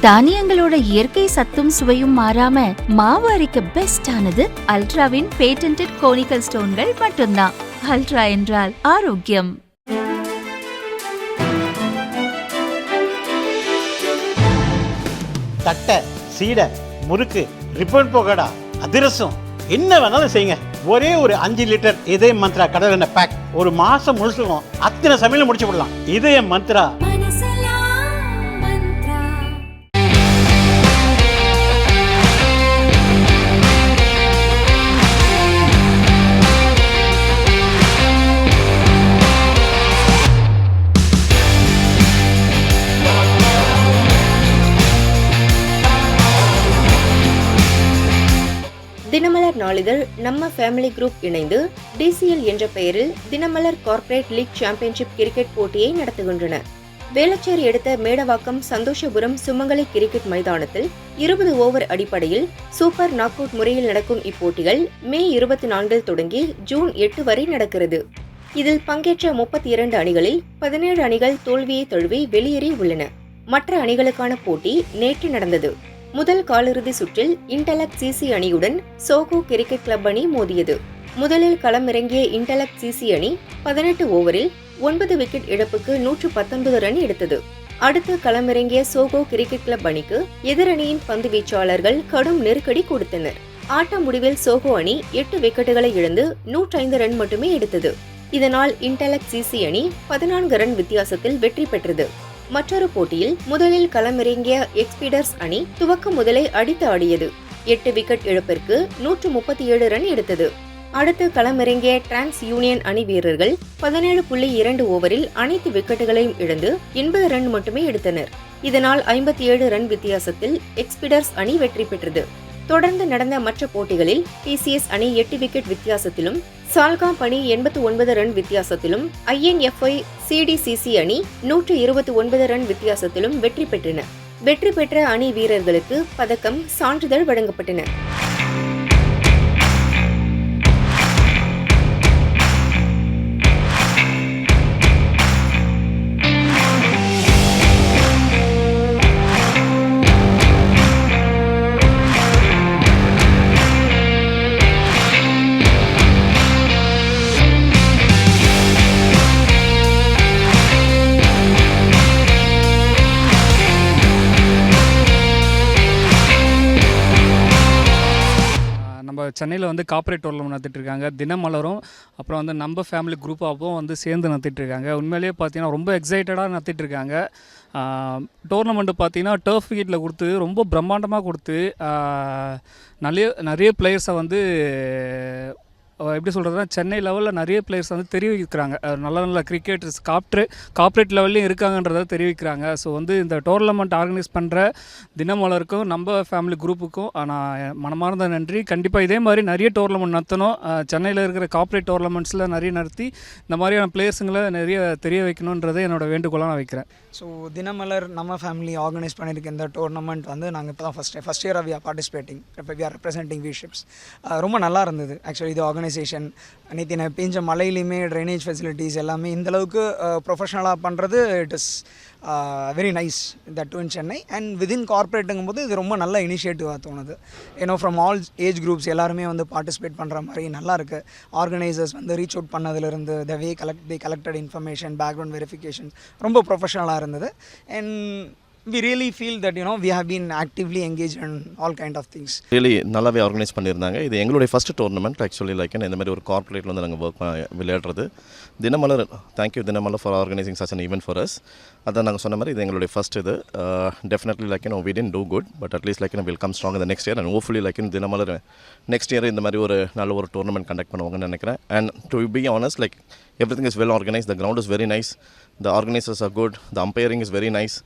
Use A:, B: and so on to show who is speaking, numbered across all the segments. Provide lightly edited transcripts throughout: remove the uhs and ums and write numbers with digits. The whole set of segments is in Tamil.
A: தானியங்களோட இயற்கை சத்தும் சுவையும் மாறாம மாவு அரைக்க பெஸ்ட் ஆனது அல்ட்ராவின் பேட்டன்டட் கோனிக்கல் ஸ்டோன்கள் மட்டும்தான். அல்ட்ரா என்றால் ஆரோக்கியம்.
B: தட்டை, சீடை, முறுக்கு, ரிப்பன் பக்கோடா, அதிரசம் என்ன வேணாலும் செய்யுங்க. ஒரே ஒரு 5 லிட்டர் இதய மந்த்ரா கடல் எண்ணெய் பேக் ஒரு மாசம் முழுசுக்கும் அத்தனை சமையல முடிச்சு விடலாம். இதய மந்த்ரா.
C: தினமலர் நாளிதழ் நம்ம ஃபேமிலி குரூப் இணைந்து DCL என்ற பெயரில் Dinamalar corporate league championship cricket போட்டியை நடத்துகின்றன. வேளச்சேரி அடுத்த மேடவாக்கம் சந்தோஷபுரம் சுமங்கலி கிரிக்கெட் மைதானத்தில் 20 ஓவர் அடிப்படையில் சூப்பர் நாக் அவுட் முறையில் நடக்கும் இப்போட்டிகள் மே 24 தொடங்கி ஜூன் 8 வரை நடக்கிறது. இதில் பங்கேற்ற 32 அணிகளில் 17 அணிகள் தோல்வியை தழுவி வெளியேறி உள்ளன. மற்ற அணிகளுக்கான போட்டி நேற்று நடந்தது. முதல் காலிறுதி சுற்றில் இன்டலெக்ட் சிசி அணியுடன் சோகோ கிரிக்கெட் கிளப் அணி மோதியது. முதலில் களமிறங்கிய இன்டலெக்ட் சிசி அணி 18 ஓவரில் 9 விக்கெட் இழப்புக்கு 119 ரன் எடுத்தது. அடுத்து களமிறங்கிய சோகோ கிரிக்கெட் கிளப் அணிக்கு எதிரணியின் பந்து வீச்சாளர்கள் கடும் நெருக்கடி கொடுத்தனர். ஆட்ட முடிவில் சோகோ அணி 8 விக்கெட்டுகளை இழந்து 105 ரன் மட்டுமே எடுத்தது. இதனால் இன்டலெக்ட் சிசி அணி 14 ரன் வித்தியாசத்தில் வெற்றி பெற்றது. மற்றொரு போட்டியில் முதலில் களமிறங்கிய எக்ஸ்பீடர்ஸ் அணி துவக்க முதலை அடித்து ஆடியது. 8 விக்கெட் இழப்பிற்கு 137 ரன் எடுத்தது. அடுத்து களமிறங்கிய டிரான்ஸ் யூனியன் அணி வீரர்கள் 17.2 ஓவரில் அனைத்து விக்கெட்டுகளையும் இழந்து 80 ரன் மட்டுமே எடுத்தனர். இதனால் 57 ரன் வித்தியாசத்தில் எக்ஸ்பீடர்ஸ் அணி வெற்றி பெற்றது. தொடர்ந்து நடந்த மற்ற போட்டிகளில் TCS அணி 8 விக்கெட் வித்தியாசத்திலும், சால்காம் அணி 89 ரன் வித்தியாசத்திலும், INFI CDCC அணி 129 ரன் வித்தியாசத்திலும் வெற்றி பெற்றன. வெற்றி பெற்ற அணி வீரர்களுக்கு பதக்கம், சான்றிதழ் வழங்கப்பட்டன.
D: சென்னையில் வந்து கார்ப்பரேட் டோர்னமெண்ட் நடத்திட்டுருக்காங்க. தினமலரும் அப்புறம் வந்து நம்ம ஃபேமிலி குரூப்பாகவும் வந்து சேர்ந்து நடத்திட்டுருக்காங்க. உண்மையிலேயே பார்த்தீங்கன்னா ரொம்ப எக்ஸைட்டடாக நடத்திட்டுருக்காங்க. டோர்னமெண்ட்டு பார்த்தீங்கன்னா டர்ஃப் விக்கெட்டில் கொடுத்து ரொம்ப பிரம்மாண்டமாக கொடுத்து நிறைய பிளேயர்ஸை வந்து எப்படி சொல்கிறதுனா சென்னை லெவலில் நிறைய பிளேயர்ஸ் வந்து தெரிவிக்கிறாங்க. நல்ல நல்ல கிரிக்கெட்டர்ஸ் கார்ப்பரேட் லெவல்லையும் இருக்காங்கன்றதை தெரிவிக்கிறாங்க. ஸோ வந்து இந்த டோர்னமெண்ட் ஆர்கனைஸ் பண்ணுற தினமலருக்கும் நம்ம ஃபேமிலி குரூப்புக்கும் நான் மனமார்ந்த நன்றி. கண்டிப்பாக இதே மாதிரி நிறைய டோர்னமெண்ட் நடத்தணும். சென்னையில் இருக்கிற கார்ப்பரேட் டோர்னமெண்ட்ஸில் நிறைய நடத்தி இந்த மாதிரியான பிளேயர்ஸுங்களை நிறைய தெரிய வைக்கணுன்றதை என்னோடய வேண்டுகோளாக நான் வைக்கிறேன்.
E: ஸோ தினமலர் நம்ம ஃபேமிலி ஆர்கனைஸ் பண்ணியிருக்க இந்த டோர்னமெண்ட் வந்து நாங்கள் இப்போ தான் first year we are participating. We are representing Vships. ரொம்ப நல்லா இருந்தது ஆக்சுவலி இது ஆர்கனைசேஷன். நேற்று நான் பெஞ்ச மலையிலையுமே ட்ரைனேஜ் ஃபெசிலிட்டிஸ் எல்லாமே இந்தளவுக்கு ப்ரொஃபஷ்னலாக பண்ணுறது it is very nice that to in Chennai. And within கார்ப்பரேட்டுங்கும் போது இது ரொம்ப நல்ல இனிஷியேட்டிவாக தோணுது. ஏன்னோ ஃப்ரம் ஆல் ஏஜ் குரூப்ஸ் எல்லாருமே வந்து பார்ட்டிசிபேட் பண்ணுற மாதிரி நல்லா இருக்குது. ஆர்கனைசர்ஸ் வந்து ரீச் அவுட் பண்ணதுலேருந்து த வே கலெக்டட் இன்ஃபர்மேஷன், பேக்ரவுண்ட் வெரிஃபிகேஷன்ஸ் ரொம்ப ப்ரொஃபஷனலாக இருந்தது. And we really feel that we have been actively engaged in all kind of things.
F: really நல்லாவே ஆர்கனைஸ் பண்ணியிருந்தாங்க. இது எங்களுடைய ஃபஸ்ட் டோர்னமெண்ட் ஆக்சுவலி. லைக் இந்த மாதிரி ஒரு கார்ப்பரேட்டில் வந்து நாங்கள் ஒர்க் விளையாடுறது. Dinamalar, thank you Dinamalar for organising such an event for us. அதான் நாங்கள் சொன்ன மாதிரி இது எங்களுடைய ஃபஸ்ட் இது. Definitely like we didn't do good, but at least like we'll come strong in the next year and hopefully like Dinamalar next year இந்த மாதிரி ஒரு நல்ல ஒரு டோர்னமெண்ட் கண்டக்ட் பண்ணுவாங்கன்னு நினைக்கிறேன். and to be honest like everything is well organized, the ground is very nice, the organizers are good, the umpiring is very nice.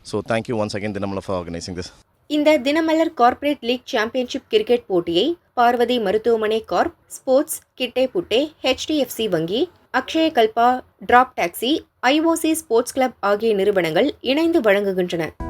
F: So thank you once again Dinamalar for organizing this.
C: இந்த Dinamalar corporate league championship cricket போட்டியை பார்வதி மருத்துவமனை கார்ப், ஸ்போர்ட்ஸ், கிட்டே புட்டே, HDFC வங்கி, Akshaya Kalpa, drop taxi, IOC sports club ஆகிய நிறுவனங்கள் இணைந்து வழங்குகின்றன.